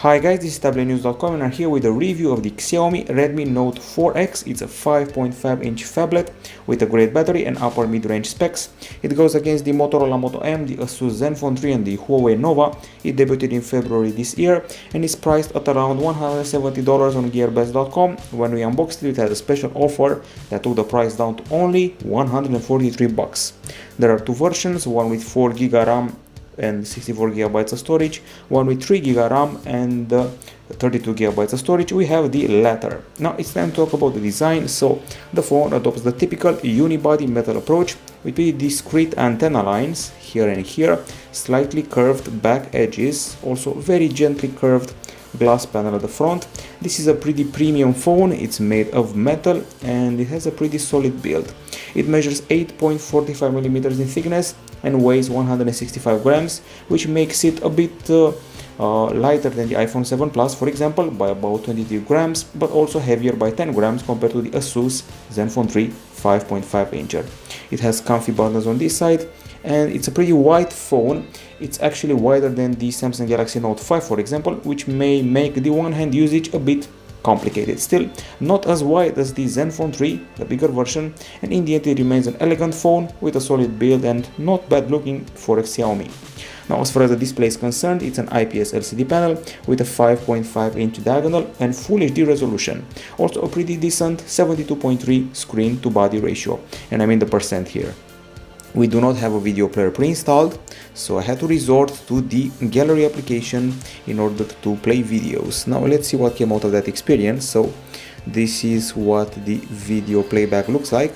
Hi guys, this is Tablet-News.com and I'm here with a review of the Xiaomi Redmi Note 4X. It's a 5.5-inch phablet with a great battery and upper mid-range specs. It goes against the Motorola Moto M, the Asus Zenfone 3 and the Huawei Nova. It debuted in February this year and is priced at around $170 on Gearbest.com. When we unboxed it, it had a special offer that took the price down to only $143. There are two versions, one with 4GB RAM and 64GB of storage, one with 3GB RAM and 32GB of storage. We have the latter. Now it's time to talk about the design. So the phone adopts the typical unibody metal approach with pretty discrete antenna lines here and here, slightly curved back edges, also very gently curved glass panel at the front. This is a pretty premium phone. It's made of metal and it has a pretty solid build. It measures 8.45mm in thickness and weighs 165 grams, which makes it a bit lighter than the iPhone 7 Plus, for example, by about 22 grams, but also heavier by 10 grams compared to the Asus Zenfone 3 5.5-incher. It has comfy buttons on this side, and it's a pretty wide phone. It's actually wider than the Samsung Galaxy Note 5, for example, which may make the one-hand usage a bit complicated. Still, not as wide as the Zenfone 3, the bigger version, and in the end it remains an elegant phone with a solid build and not bad looking for a Xiaomi. Now, as far as the display is concerned, it's an IPS LCD panel with a 5.5-inch diagonal and Full HD resolution. Also a pretty decent 72.3 screen to body ratio, and I mean the percent here. We do not have a video player pre-installed, so I had to resort to the gallery application in order to play videos. Now let's see what came out of that experience. So this is what the video playback looks like.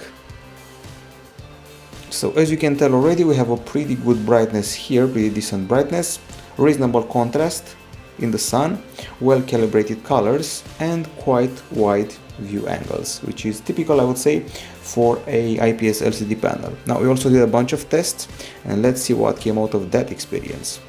So as you can tell already, we have a pretty good brightness here, pretty decent brightness, reasonable contrast in the sun, well calibrated colors and quite wide view angles, which is typical, I would say, for a IPS LCD panel. Now we also did a bunch of tests and let's see what came out of that experience.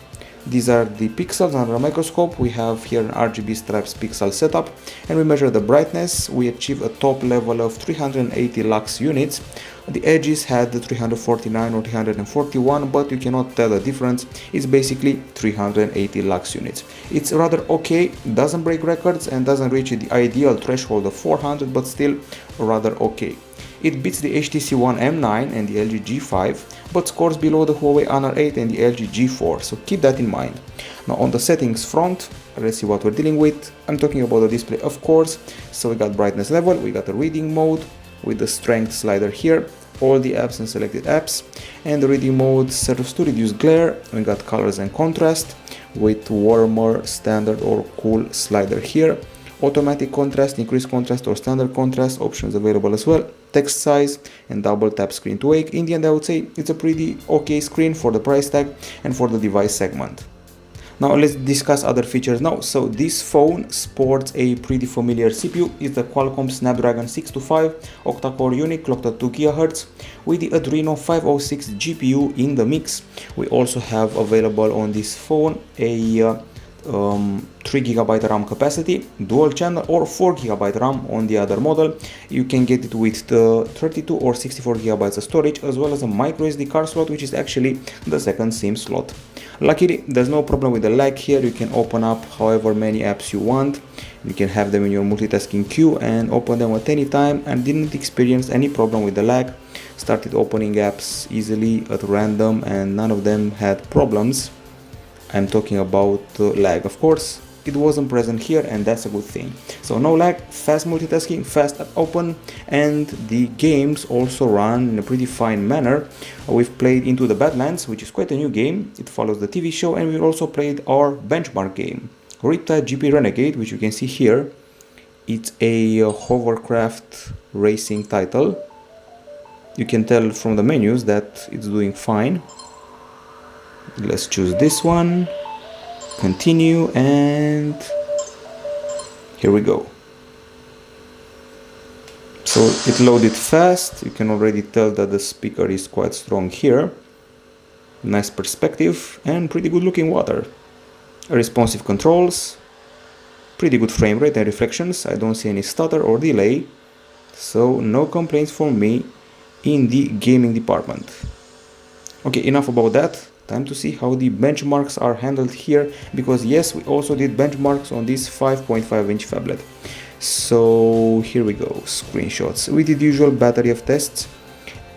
These are the pixels under a microscope. We have here an RGB stripes pixel setup and we measure the brightness. We achieve a top level of 380 lux units. The edges had the 349 or 341, but you cannot tell the difference. It's basically 380 lux units. It's rather okay, doesn't break records and doesn't reach the ideal threshold of 400, but still rather okay. It beats the HTC One M9 and the LG G5, but scores below the Huawei Honor 8 and the LG G4, so keep that in mind. Now on the settings front, let's see what we're dealing with. I'm talking about the display, of course. So we got brightness level, we got a reading mode with the strength slider here, all the apps and selected apps, and the reading mode serves to reduce glare. We got colors and contrast with warmer, standard or cool slider here. Automatic contrast, increased contrast or standard contrast options available as well. Text size and double tap screen to wake. In the end, I would say it's a pretty okay screen for the price tag and for the device segment. Now let's discuss other features now. So this phone sports a pretty familiar CPU. It's the Qualcomm Snapdragon 625 octa-core unit clocked at 2 GHz with the Adreno 506 GPU in the mix. We also have available on this phone a 3GB RAM capacity, dual channel, or 4GB RAM on the other model. You can get it with the 32 or 64GB of storage, as well as a micro SD card slot, which is actually the second SIM slot. Luckily, there's no problem with the lag here. You can open up however many apps you want. You can have them in your multitasking queue and open them at any time, and didn't experience any problem with the lag. Started opening apps easily at random and none of them had problems. I'm talking about lag, of course. It wasn't present here and that's a good thing. So no lag, fast multitasking, fast at open, and the games also run in a pretty fine manner. We've played Into the Badlands, which is quite a new game. It follows the TV show, and we've also played our benchmark game, Riptide GP Renegade, which you can see here. It's a hovercraft racing title. You can tell from the menus that it's doing fine. Let's choose this one, continue, and here we go. So it loaded fast. You can already tell that the speaker is quite strong here. Nice perspective and pretty good looking water. Responsive controls, pretty good frame rate and reflections. I don't see any stutter or delay, so no complaints from me in the gaming department. Okay, enough about that. time to see how the benchmarks are handled here, because yes, we also did benchmarks on this 5.5-inch phablet. So here we go, screenshots. We did usual battery of tests,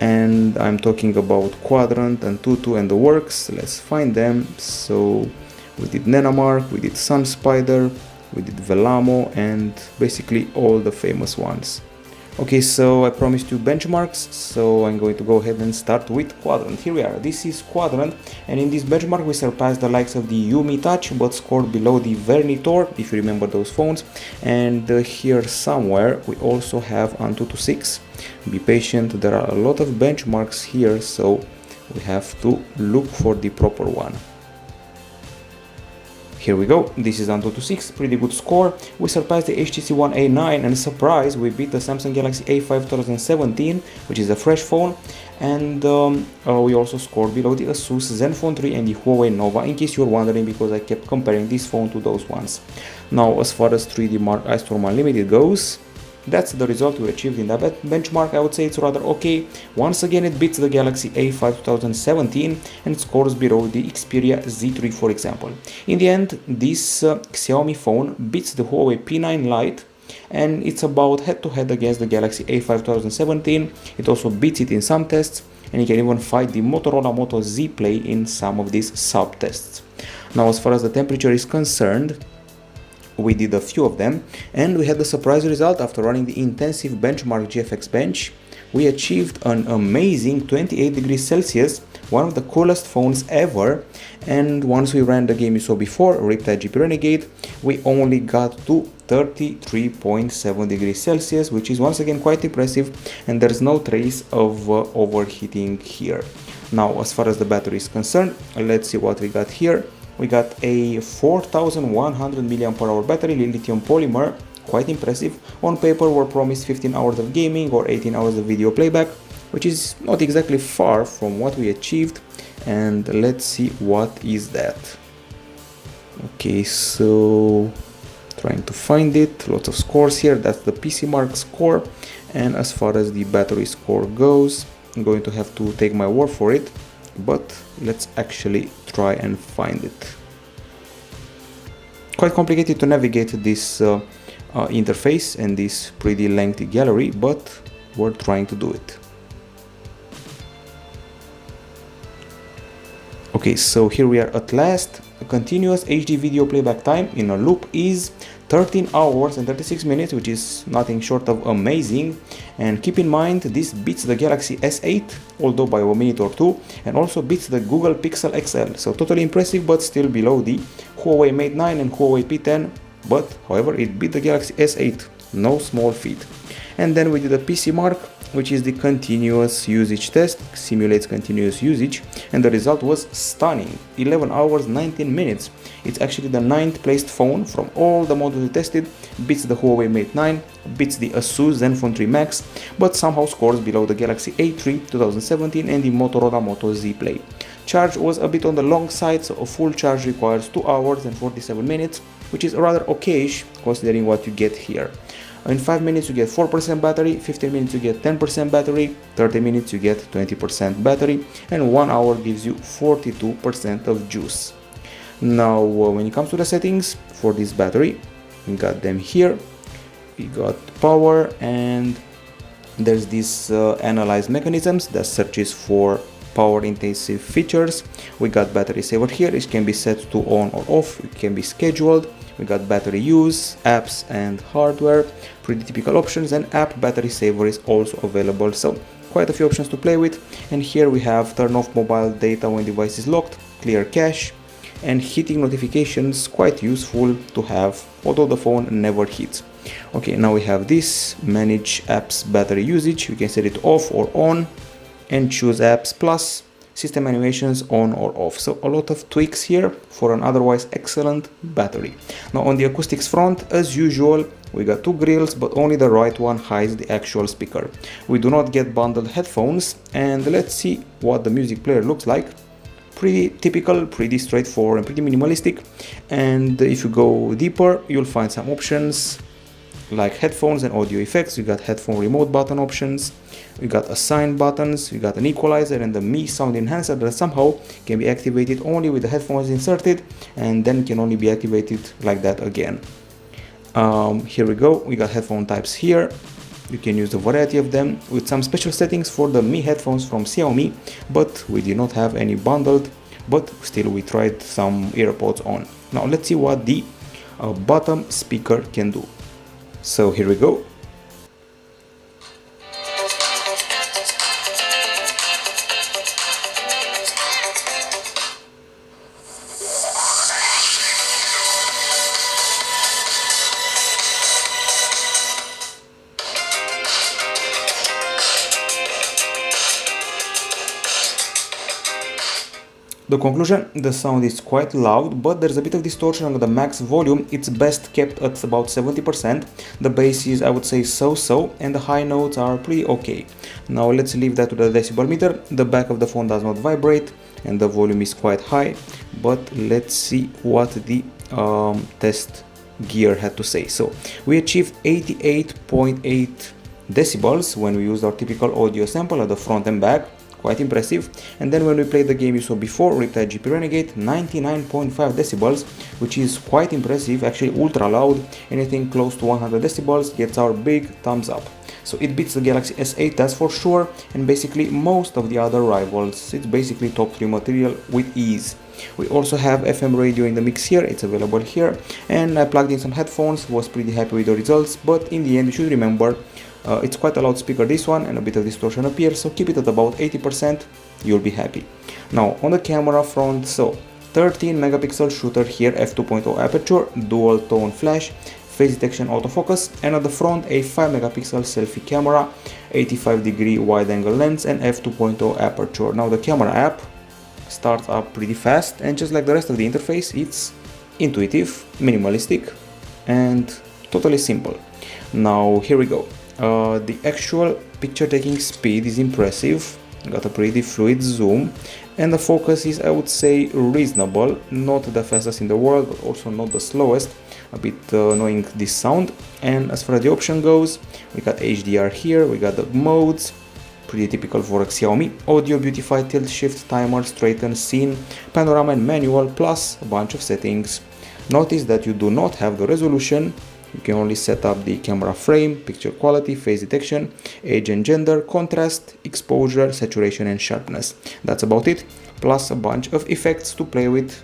and I'm talking about Quadrant and Tutu and the works. Let's find them. So we did Nanomark, we did Sun Spider, we did Velamo, and basically all the famous ones. Okay, so I promised you benchmarks, so I'm going to go ahead and start with Quadrant. Here we are, this is Quadrant, and in this benchmark we surpassed the likes of the Yumi Touch, but scored below the Vernitor, if you remember those phones. And here somewhere we also have Antutu 6. Be patient, there are a lot of benchmarks here, so we have to look for the proper one. Here we go, this is Antutu 6, pretty good score. We surpassed the HTC One A9, and surprise, we beat the Samsung Galaxy A5 2017, which is a fresh phone. And we also scored below the Asus Zenfone 3 and the Huawei Nova, in case you're wondering, because I kept comparing this phone to those ones. Now, as far as 3D Mark Ice Storm Unlimited goes, that's the result we achieved in that benchmark. I would say it's rather okay. Once again, it beats the Galaxy A5 2017 and scores below the Xperia Z3, for example. In the end, this Xiaomi phone beats the Huawei P9 Lite, and it's about head-to-head against the Galaxy A5 2017. It also beats it in some tests, and you can even fight the Motorola Moto Z Play in some of these sub-tests. Now, as far as the temperature is concerned, we did a few of them, and we had the surprise result. After running the intensive benchmark GFX bench, we achieved an amazing 28 degrees Celsius, one of the coolest phones ever. And once we ran the game you saw before, Riptide GP Renegade, we only got to 33.7 degrees Celsius, which is once again quite impressive, and there's no trace of overheating here. Now, as far as the battery is concerned, let's see what we got here. We got a 4100 mAh battery, lithium polymer, quite impressive. On paper we're promised 15 hours of gaming or 18 hours of video playback, which is not exactly far from what we achieved. And let's see what is that. Okay, so trying to find it, lots of scores here. That's the PC Mark score. And as far as the battery score goes, I'm going to have to take my word for it, but let's actually try and find it. Quite complicated to navigate this interface and this pretty lengthy gallery, but we're trying to do it. Okay, so here we are at last. A continuous HD video playback time in a loop is 13 hours and 36 minutes, which is nothing short of amazing. And keep in mind, this beats the Galaxy S8, although by a minute or two, and also beats the Google Pixel XL. So totally impressive, but still below the Huawei Mate 9 and Huawei P10. But however, it beat the Galaxy S8, no small feat. And then we did a PC Mark, which is the continuous usage test, simulates continuous usage, and the result was stunning. 11 hours 19 minutes. It's actually the 9th placed phone from all the models we tested, beats the Huawei Mate 9, beats the Asus Zenfone 3 Max, but somehow scores below the Galaxy A3 2017 and the Motorola Moto Z Play. Charge was a bit on the long side, so a full charge requires 2 hours and 47 minutes, which is rather okayish considering what you get here. In 5 minutes you get 4% battery, 15 minutes you get 10% battery, 30 minutes you get 20% battery, and 1 hour gives you 42% of juice. Now when it comes to the settings for this battery, we got them here. We got power, and there's this analyze mechanisms that searches for power intensive features. We got battery saver here, it can be set to on or off, it can be scheduled. We got battery use, apps and hardware, pretty typical options, and app battery saver is also available, so quite a few options to play with. And here we have turn off mobile data when device is locked, clear cache, and heating notifications, quite useful to have, although the phone never heats. Okay, now we have this, manage apps battery usage, you can set it off or on, and choose apps plus system animations on or off. So a lot of tweaks here for an otherwise excellent battery. Now on the acoustics front, as usual, we got two grills, but only the right one hides the actual speaker. We do not get bundled headphones, and let's see what the music player looks like. Pretty typical, pretty straightforward and pretty minimalistic. And if you go deeper, you'll find some options like headphones and audio effects. We got headphone remote button options, we got assign buttons, we got an equalizer and the Mi sound enhancer that somehow can be activated only with the headphones inserted and then can only be activated like that again. Here we go, we got headphone types here. You can use a variety of them with some special settings for the Mi headphones from Xiaomi, but we did not have any bundled, but still we tried some AirPods on. Now let's see what the bottom speaker can do. So here we go. The conclusion, the sound is quite loud, but there's a bit of distortion on the max volume. It's best kept at about 70%. The bass is, I would say, so-so, and the high notes are pretty okay. Now let's leave that to the decibel meter. The back of the phone does not vibrate, and the volume is quite high, but let's see what the test gear had to say. So we achieved 88.8 decibels when we used our typical audio sample at the front and back. Quite impressive. And then when we played the game you saw before, Riptide GP Renegade, 99.5 decibels, which is quite impressive, actually ultra loud. Anything close to 100 decibels gets our big thumbs up. So it beats the Galaxy S8, that's for sure, and basically most of the other rivals. It's basically top 3 material with ease. We also have FM radio in the mix here, it's available here, and I plugged in some headphones, was pretty happy with the results, but in the end you should remember it's quite a loud speaker, this one, and a bit of distortion appears, so keep it at about 80%, you'll be happy. Now on the camera front, so 13 megapixel shooter here, f2.0 aperture, dual tone flash, face detection autofocus, and at the front a 5 megapixel selfie camera, 85-degree wide angle lens, and f2.0 aperture. Now the camera app starts up pretty fast, and just like the rest of the interface, it's intuitive, minimalistic, and totally simple. Now here we go. The actual picture taking speed is impressive, got a pretty fluid zoom, and the focus is, I would say, reasonable, not the fastest in the world, but also not the slowest, a bit annoying this sound. And as far as the option goes, we got HDR here, we got the modes, pretty typical for a Xiaomi, audio, beautify, tilt, shift, timer, straighten, scene, panorama and manual, plus a bunch of settings. Notice that you do not have the resolution. You can only set up the camera frame, picture quality, face detection, age and gender, contrast, exposure, saturation and sharpness. That's about it, plus a bunch of effects to play with.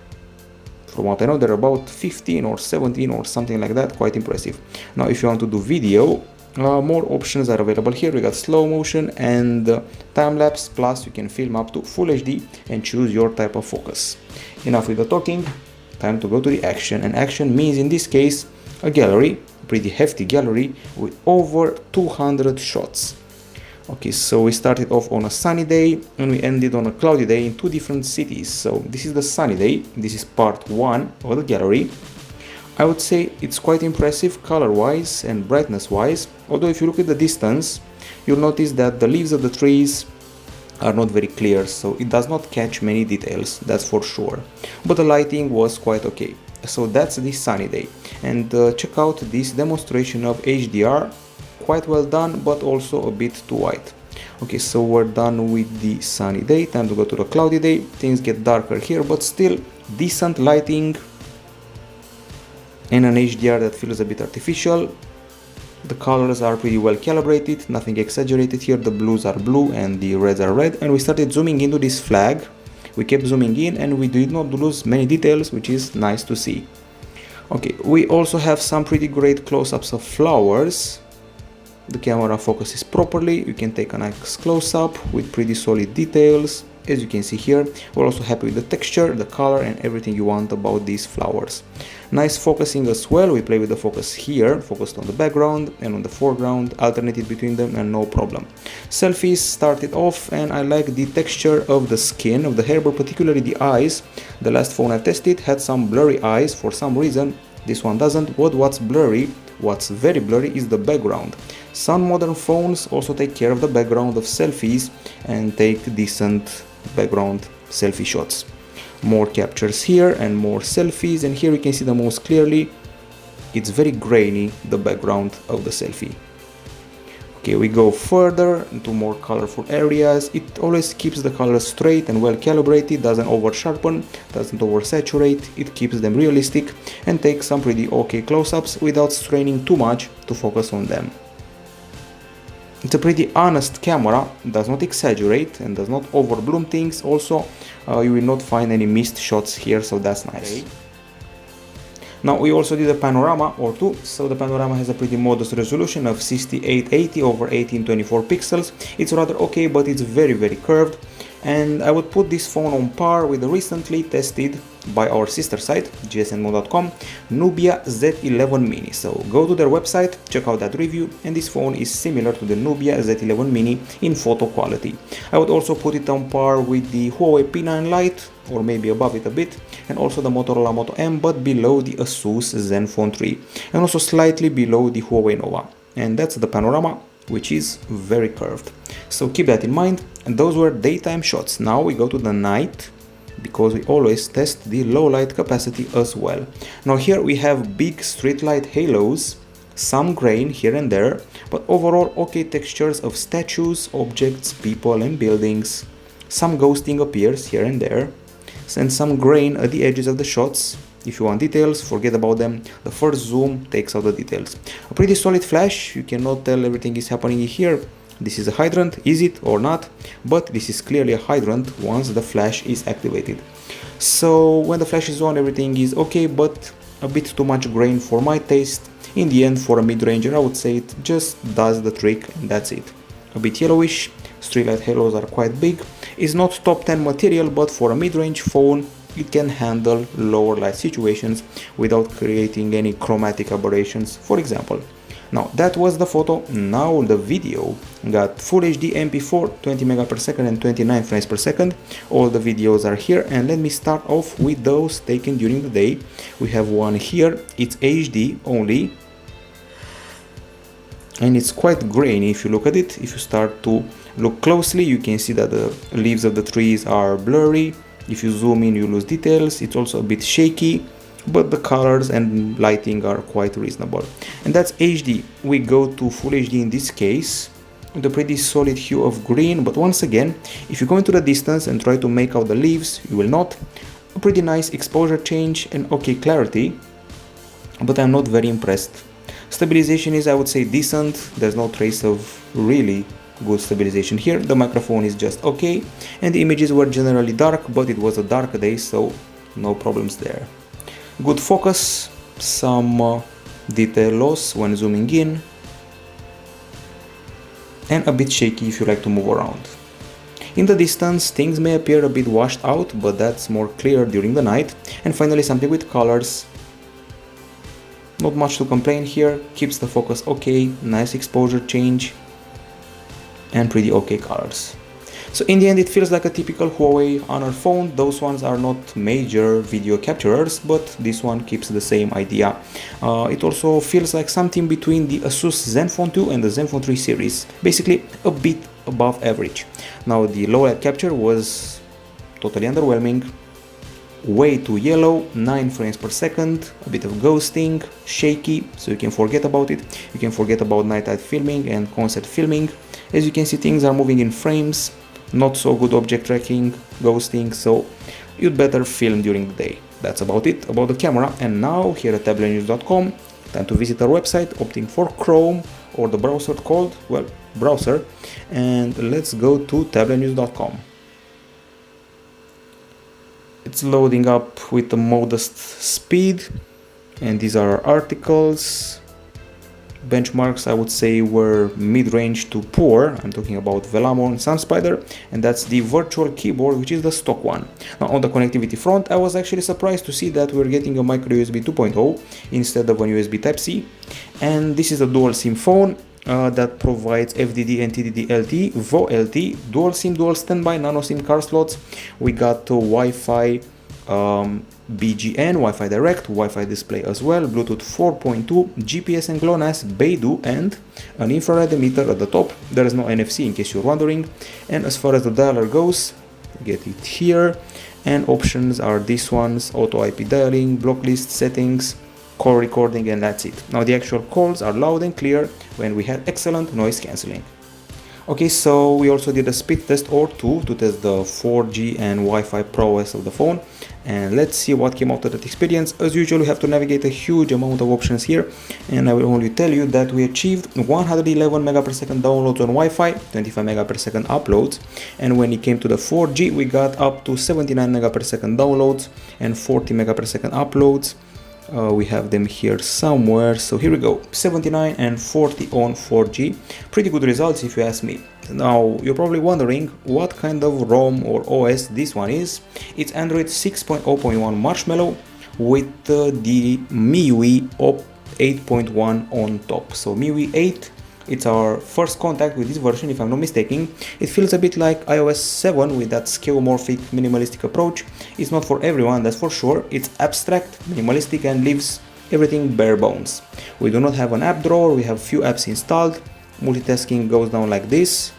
From what I know, there are about 15 or 17 or something like that, quite impressive. Now if you want to do video, more options are available here. We got slow motion and time-lapse, plus you can film up to full HD and choose your type of focus. Enough with the talking, time to go to the action, and action means in this case a gallery, a pretty hefty gallery with over 200 shots. Okay, so we started off on a sunny day and we ended on a cloudy day in 2 different cities. So this is the sunny day, this is part 1 of the gallery. I would say it's quite impressive color wise and brightness wise, although if you look at the distance you'll notice that the leaves of the trees are not very clear, so it does not catch many details, that's for sure, but the lighting was quite okay. So that's the sunny day, and check out this demonstration of HDR, quite well done but also a bit too white. Okay, so we're done with the sunny day, time to go to the cloudy day. Things get darker here but still decent lighting and an HDR that feels a bit artificial. The colors are pretty well calibrated, nothing exaggerated here, the blues are blue and the reds are red, and we started zooming into this flag. We kept zooming in and we did not lose many details, which is nice to see. Okay, we also have some pretty great close-ups of flowers. The camera focuses properly, you can take a nice close-up with pretty solid details. As you can see here, we're also happy with the texture, the color and everything you want about these flowers. Nice focusing as well, we play with the focus here, focused on the background and on the foreground, alternated between them and no problem. Selfies started off and I like the texture of the skin, of the hair, but particularly the eyes. The last phone I tested had some blurry eyes for some reason, this one doesn't, but what's very blurry is the background. Some modern phones also take care of the background of selfies and take decent background selfie shots. More captures here and more selfies, and here you can see the most clearly it's very grainy, the background of the selfie. Okay, we go further into more colorful areas. It always keeps the colors straight and well calibrated, doesn't over sharpen, doesn't oversaturate, it keeps them realistic and takes some pretty okay close-ups without straining too much to focus on them. It's a pretty honest camera, does not exaggerate and does not overbloom things. Also, you will not find any missed shots here, so that's nice. Okay. Now we also did a panorama or two, so the panorama has a pretty modest resolution of 6880 over 1824 pixels. It's rather okay, but it's very curved, and I would put this phone on par with the recently tested by our sister site GSM.com Nubia Z11 Mini. So go to their website, check out that review, and this phone is similar to the Nubia Z11 Mini in photo quality. I would also put it on par with the Huawei P9 Lite, or maybe above it a bit, and also the Motorola Moto M, but below the Asus Zenfone 3, and also slightly below the Huawei Nova. And that's the panorama, which is very curved. So keep that in mind. And those were daytime shots. Now we go to the night, because we always test the low light capacity as well. Now here we have big street light halos, some grain here and there, but overall okay textures of statues, objects, people and buildings. Some ghosting appears here and there, and some grain at the edges of the shots. If you want details, forget about them. The first zoom takes out the details. A pretty solid flash. You cannot tell everything is happening here. This is a hydrant, is it or not? But this is clearly a hydrant once the flash is activated. So when the flash is on, everything is okay, but a bit too much grain for my taste. In the end, for a mid-ranger, I would say it just does the trick and that's it. A bit yellowish, streetlight halos are quite big. It's not top 10 material, but for a mid-range phone, it can handle lower light situations without creating any chromatic aberrations, for example. Now that was the photo. Now the video got Full HD MP4, 20 megapixels and 29 frames per second. All the videos are here, and let me start off with those taken during the day. We have one here, it's HD only, and it's quite grainy if you look at it. If you start to look closely, you can see that the leaves of the trees are blurry. If you zoom in, you lose details. It's also a bit shaky, but the colors and lighting are quite reasonable. And that's HD. We go to Full HD in this case with a pretty solid hue of green, but once again, if you go into the distance and try to make out the leaves, you will not. A pretty nice exposure change and okay clarity, but I'm not very impressed. Stabilization is, I would say, decent. There's no trace of really good stabilization here. The microphone is just okay, and the images were generally dark, but it was a dark day, so no problems there. Good focus, some detail loss when zooming in, and a bit shaky if you like to move around. In the distance, things may appear a bit washed out, but that's more clear during the night. And finally, something with colors. Not much to complain here, keeps the focus okay, nice exposure change, and pretty okay colors. So in the end, it feels like a typical Huawei Honor phone. Those ones are not major video capturers, but this one keeps the same idea. It also feels like something between the Asus Zenfone 2 and the Zenfone 3 series, basically a bit above average. Now the low light capture was totally underwhelming, way too yellow, 9 frames per second, a bit of ghosting, shaky, so you can forget about it. You can forget about nighttime filming and concept filming. As you can see, things are moving in frames, not so good object tracking, ghosting, so you'd better film during the day. That's about it about the camera. And now here at Tablet-News.com, time to visit our website, opting for Chrome or the browser called, well, browser, and let's go to Tablet-News.com. It's loading up with a modest speed, and these are articles. Benchmarks, I would say, were mid-range to poor. I'm talking about Velamo and SunSpider, and that's the virtual keyboard, which is the stock one. Now on the connectivity front, I was actually surprised to see that we're getting a micro USB 2.0 instead of an USB Type-C, and this is a dual SIM phone that provides FDD and TDD LTE, VoLTE, dual SIM, dual standby, nano SIM card slots. We got Wi-Fi, BGN, Wi-Fi Direct, Wi-Fi display as well, Bluetooth 4.2, GPS and GLONASS, Beidou, and an infrared emitter at the top. There is no NFC in case you're wondering. And as far as the dialer goes, get it here, and options are these ones: auto IP dialing, block list settings, call recording, and that's it. Now the actual calls are loud and clear when we had excellent noise cancelling. Okay, so we also did a speed test or two to test the 4G and Wi-Fi prowess of the phone, and let's see what came out of that experience. As usual, we have to navigate a huge amount of options here, and I will only tell you that we achieved 111 megabits/second downloads on Wi-Fi, 25 megabits/second uploads, and when it came to the 4G, we got up to 79 megabits/second downloads and 40 megabits/second uploads. We have them here somewhere, so here we go, 79 and 40 on 4G. Pretty good results if you ask me. Now you're probably wondering what kind of ROM or OS this one is. It's Android 6.0.1 Marshmallow with the MIUI 8.1 on top. So MIUI 8, it's our first contact with this version if I'm not mistaken. It feels a bit like iOS 7 with that skeuomorphic minimalistic approach. It's not for everyone, that's for sure. It's abstract, minimalistic, and leaves everything bare bones. We do not have an app drawer, we have few apps installed. Multitasking goes down like this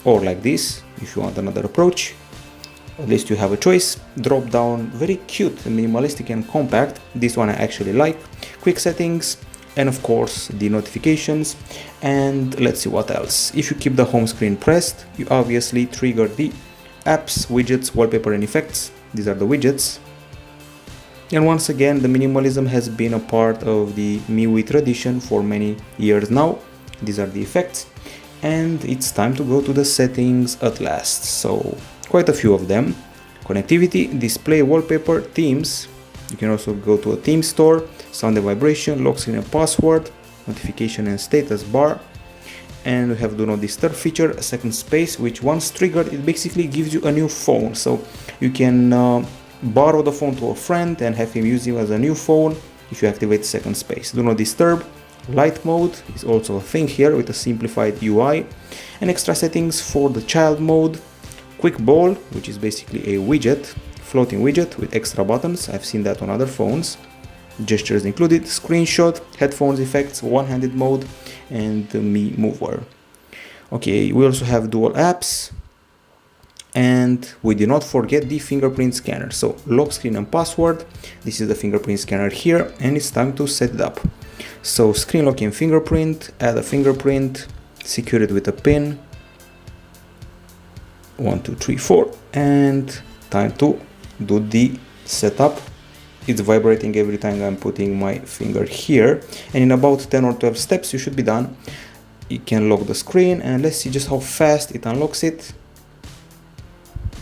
or like this if you want another approach. At least you have a choice. Drop down, very cute, minimalistic and compact. This one I actually like. Quick settings, and of course the notifications. And let's see what else. If you keep the home screen pressed, you obviously trigger the apps, widgets, wallpaper, and effects. These are the widgets. And once again, the minimalism has been a part of the MIUI tradition for many years now. These are the effects, and it's time to go to the settings at last. So quite a few of them. Connectivity, display, wallpaper, themes. You can also go to a theme store, sound and vibration, lock screen and password, notification and status bar. And we have do not disturb feature, a second space, which once triggered, it basically gives you a new phone. So you can borrow the phone to a friend and have him use it as a new phone if you activate second space. Do not disturb. Light mode is also a thing here with a simplified UI, and extra settings for the child mode. Quick ball, which is basically a widget, floating widget with extra buttons. I've seen that on other phones. Gestures included, screenshot, headphones effects, one-handed mode, and the Mi Mover. Okay, we also have dual apps, and we did not forget the fingerprint scanner. So lock screen and password. This is the fingerprint scanner here, and it's time to set it up. So screen lock and fingerprint, add a fingerprint, secure it with a pin. 1, 2, 3, 4, and time to do the setup. It's vibrating every time I'm putting my finger here, and in about 10 or 12 steps you should be done. You can lock the screen, and let's see just how fast it unlocks it.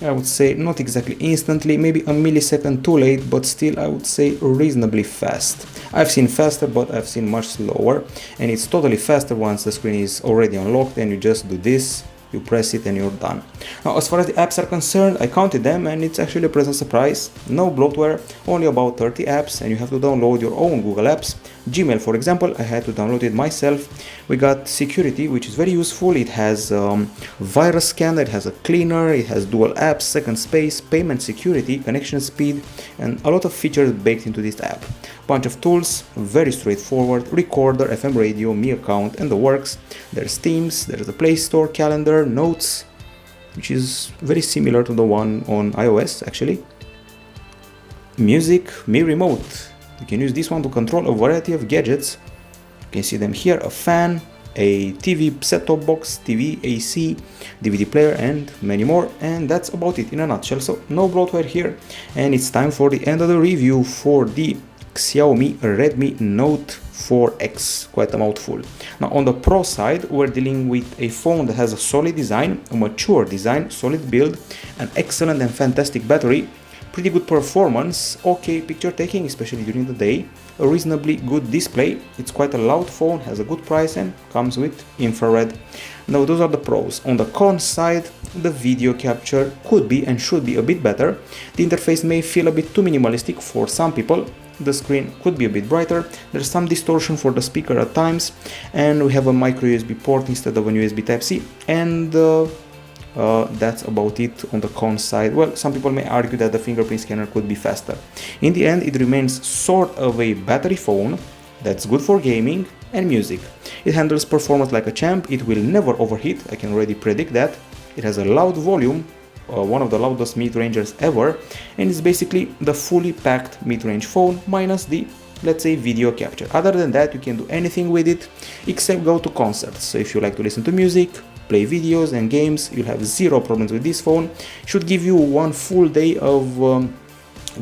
I would say not exactly instantly, maybe a millisecond too late, but still I would say reasonably fast. I've seen faster, but I've seen much slower, and it's totally faster once the screen is already unlocked and you just do this. You press it and you're done. Now, as far as the apps are concerned, I counted them and it's actually a pleasant surprise. No bloatware, only about 30 apps, and you have to download your own Google apps. Gmail, for example, I had to download it myself. We got security, which is very useful. It has virus scanner, it has a cleaner, it has dual apps, second space, payment security, connection speed, and a lot of features baked into this app. Bunch of tools, very straightforward, recorder, FM radio, Mi account, and the works. There's themes, there's the Play Store, calendar, notes, which is very similar to the one on iOS actually. Music, Mi remote. You can use this one to control a variety of gadgets. You can see them here, a fan, a TV set-top box, TV, AC, DVD player, and many more. And that's about it in a nutshell. So no bloatware here. And it's time for the end of the review for the Xiaomi Redmi Note 4X, quite a mouthful. Now on the Pro side, we're dealing with a phone that has a solid design, a mature design, solid build, an excellent and fantastic battery, pretty good performance, okay picture taking, especially during the day, a reasonably good display. It's quite a loud phone, has a good price, and comes with infrared. Now those are the pros. On the con side, the video capture could be and should be a bit better. The interface may feel a bit too minimalistic for some people. The screen could be a bit brighter, there's some distortion for the speaker at times, and we have a micro USB port instead of a USB Type-C, and that's about it on the con side. Well, some people may argue that the fingerprint scanner could be faster. In the end, it remains sort of a battery phone that's good for gaming and music. It handles performance like a champ, it will never overheat, I can already predict that. It has a loud volume, one of the loudest mid-rangers ever, and it's basically the fully packed mid-range phone minus the let's say video capture. Other than that, you can do anything with it except go to concerts. So if you like to listen to music, play videos and games, you'll have zero problems with this phone. Should give you one full day of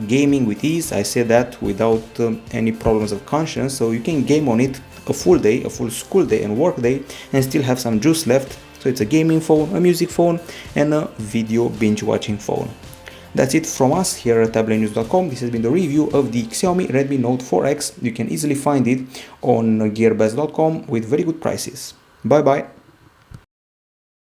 gaming with ease. I say that without any problems of conscience. So you can game on it a full day, a full school day and work day, and still have some juice left. So it's a gaming phone, a music phone, and a video binge watching phone. That's it from us here at Tablet-News.com. This has been the review of the Xiaomi Redmi Note 4X. You can easily find it on gearbest.com with very good prices. Bye bye.